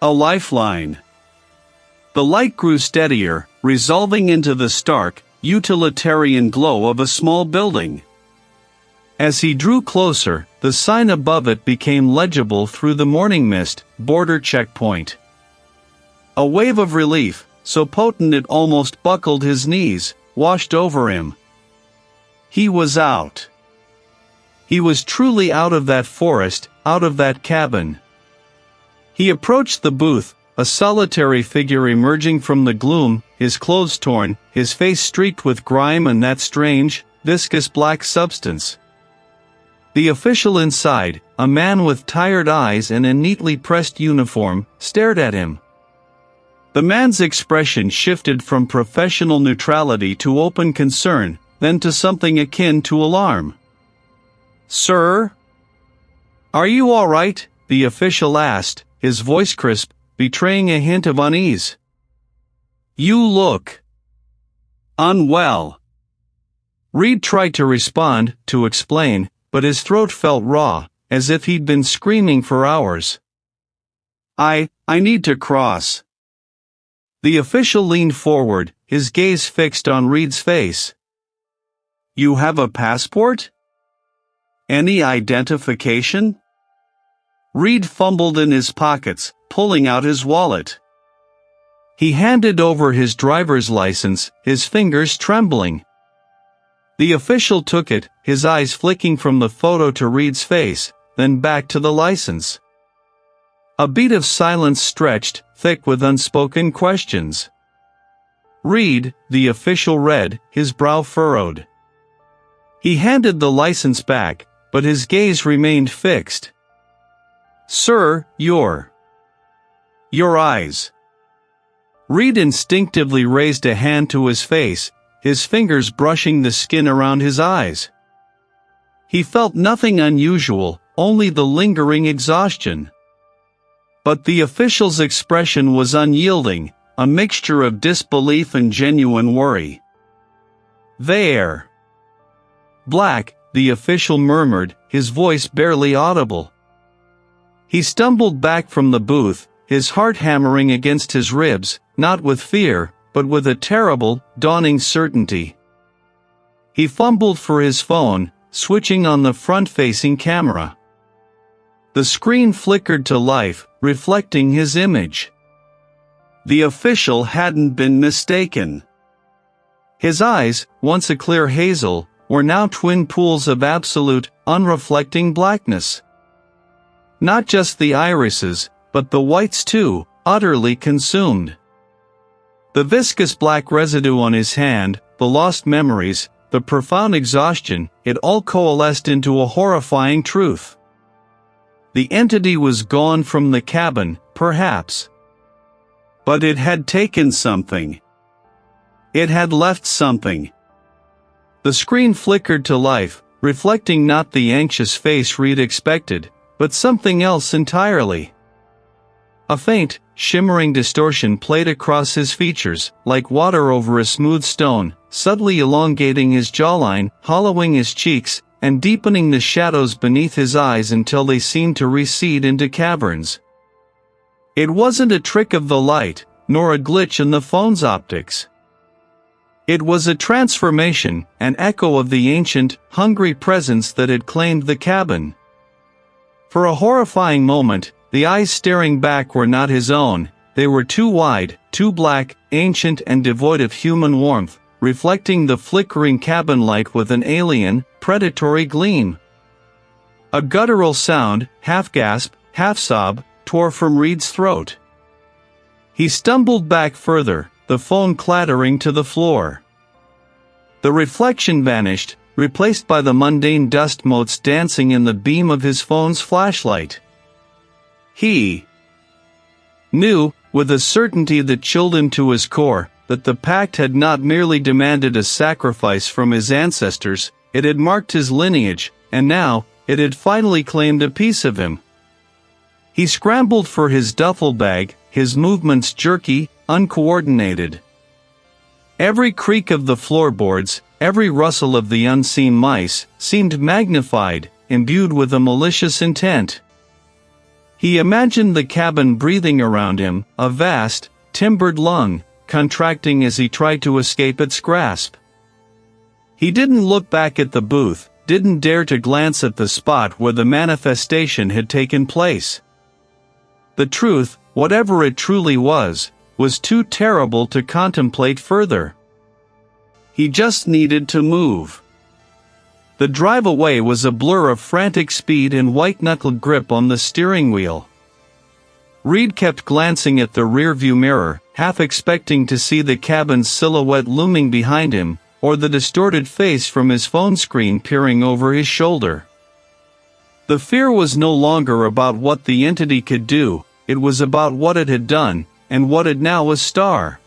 Speaker 1: A lifeline. The light grew steadier, resolving into the stark, utilitarian glow of a small building. As he drew closer, the sign above it became legible through the morning mist: border checkpoint. A wave of relief, so potent it almost buckled his knees, washed over him. He was out. He was truly out of that forest, out of that cabin. He approached the booth, a solitary figure emerging from the gloom, his clothes torn, his face streaked with grime and that strange, viscous black substance. The official inside, a man with tired eyes and a neatly pressed uniform, stared at him. The man's expression shifted from professional neutrality to open concern, then to something akin to alarm. "Sir? Are you all right?" the official asked, his voice crisp, betraying a hint of unease. "You look unwell." Reid tried to respond, to explain, but his throat felt raw, as if he'd been screaming for hours. I need to cross." The official leaned forward, his gaze fixed on Reid's face. "You have a passport? Any identification?" Reid fumbled in his pockets, pulling out his wallet. He handed over his driver's license, his fingers trembling. The official took it, his eyes flicking from the photo to Reid's face, then back to the license. A beat of silence stretched, thick with unspoken questions. "Reid," the official read, his brow furrowed. He handed the license back, but his gaze remained fixed. "Sir, your eyes." Reid instinctively raised a hand to his face, his fingers brushing the skin around his eyes. He felt nothing unusual, only the lingering exhaustion. But the official's expression was unyielding, a mixture of disbelief and genuine worry. "They're black," the official murmured, his voice barely audible. He stumbled back from the booth, his heart hammering against his ribs, not with fear, but with a terrible, dawning certainty. He fumbled for his phone, switching on the front-facing camera. The screen flickered to life, reflecting his image. The official hadn't been mistaken. His eyes, once a clear hazel, were now twin pools of absolute, unreflecting blackness. Not just the irises, but the whites too, utterly consumed. The viscous black residue on his hand, the lost memories, the profound exhaustion, it all coalesced into a horrifying truth. The entity was gone from the cabin, perhaps. But it had taken something. It had left something. The screen flickered to life, reflecting not the anxious face Reid expected, but something else entirely. A faint, shimmering distortion played across his features, like water over a smooth stone, subtly elongating his jawline, hollowing his cheeks, and deepening the shadows beneath his eyes until they seemed to recede into caverns. It wasn't a trick of the light, nor a glitch in the phone's optics. It was a transformation, an echo of the ancient, hungry presence that had claimed the cabin. For a horrifying moment, the eyes staring back were not his own, they were too wide, too black, ancient and devoid of human warmth, reflecting the flickering cabin light with an alien, predatory gleam. A guttural sound, half-gasp, half-sob, tore from Reid's throat. He stumbled back further, the phone clattering to the floor. The reflection vanished, replaced by the mundane dust motes dancing in the beam of his phone's flashlight. He knew, with a certainty that chilled him to his core, that the pact had not merely demanded a sacrifice from his ancestors, it had marked his lineage, and now, it had finally claimed a piece of him. He scrambled for his duffel bag, his movements jerky, uncoordinated. Every creak of the floorboards, every rustle of the unseen mice, seemed magnified, imbued with a malicious intent. He imagined the cabin breathing around him, a vast, timbered lung, contracting as he tried to escape its grasp. He didn't look back at the booth, didn't dare to glance at the spot where the manifestation had taken place. The truth, whatever it truly was too terrible to contemplate further. He just needed to move. The drive away was a blur of frantic speed and white-knuckled grip on the steering wheel. Reid kept glancing at the rearview mirror, half expecting to see the cabin's silhouette looming behind him, or the distorted face from his phone screen peering over his shoulder. The fear was no longer about what the entity could do, it was about what it had done, and what it now was star.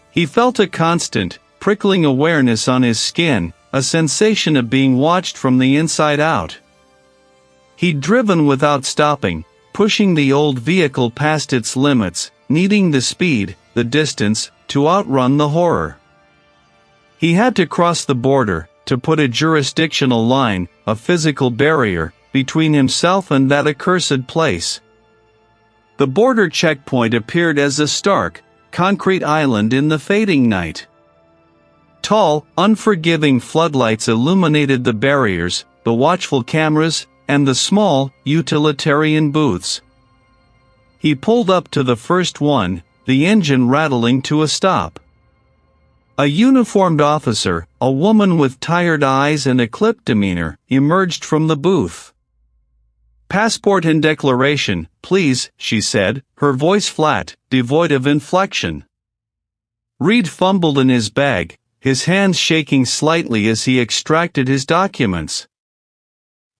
Speaker 1: He felt a constant, prickling awareness on his skin, a sensation of being watched from the inside out. He'd driven without stopping, pushing the old vehicle past its limits, needing the speed, the distance, to outrun the horror. He had to cross the border, to put a jurisdictional line, a physical barrier, between himself and that accursed place. The border checkpoint appeared as a stark, concrete island in the fading night. Tall, unforgiving floodlights illuminated the barriers, the watchful cameras, and the small, utilitarian booths. He pulled up to the first one, the engine rattling to a stop. A uniformed officer, a woman with tired eyes and a clipped demeanor, emerged from the booth. "Passport and declaration, please," she said, her voice flat, devoid of inflection. Reid fumbled in his bag, his hands shaking slightly as he extracted his documents.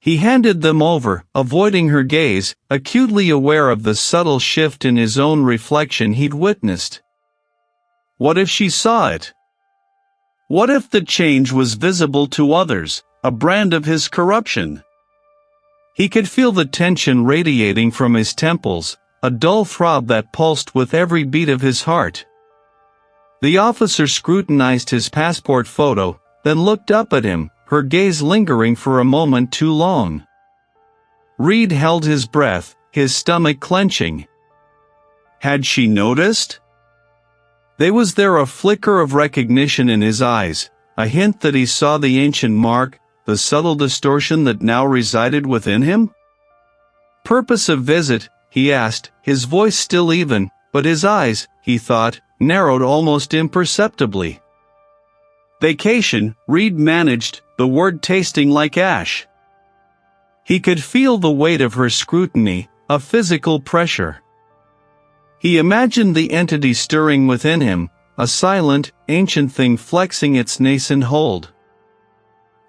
Speaker 1: He handed them over, avoiding her gaze, acutely aware of the subtle shift in his own reflection he'd witnessed. What if she saw it? What if the change was visible to others, a brand of his corruption? He could feel the tension radiating from his temples, a dull throb that pulsed with every beat of his heart. The officer scrutinized his passport photo, then looked up at him, her gaze lingering for a moment too long. Reid held his breath, his stomach clenching. Had she noticed? Was there a flicker of recognition in his eyes, a hint that he saw the ancient mark, the subtle distortion that now resided within him? "Purpose of visit?" he asked, his voice still even, but his eyes, he thought, narrowed almost imperceptibly. "Vacation," Reid managed, the word tasting like ash. He could feel the weight of her scrutiny, a physical pressure. He imagined the entity stirring within him, a silent, ancient thing flexing its nascent hold.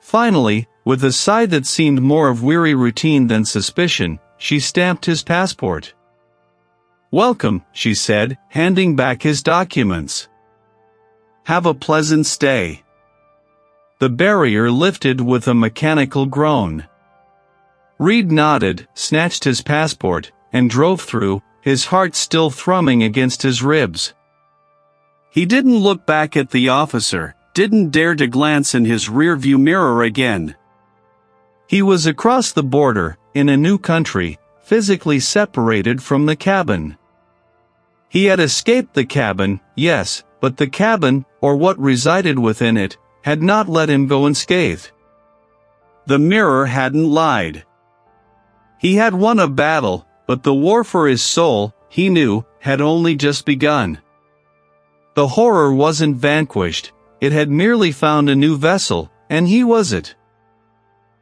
Speaker 1: Finally, with a sigh that seemed more of weary routine than suspicion, she stamped his passport. "Welcome," she said, handing back his documents. "Have a pleasant stay." The barrier lifted with a mechanical groan. Reid nodded, snatched his passport, and drove through, his heart still thrumming against his ribs. He didn't look back at the officer, didn't dare to glance in his rearview mirror again. He was across the border, in a new country, physically separated from the cabin. He had escaped the cabin, yes, but the cabin, or what resided within it, had not let him go unscathed. The mirror hadn't lied. He had won a battle, but the war for his soul, he knew, had only just begun. The horror wasn't vanquished, it had merely found a new vessel, and he was it.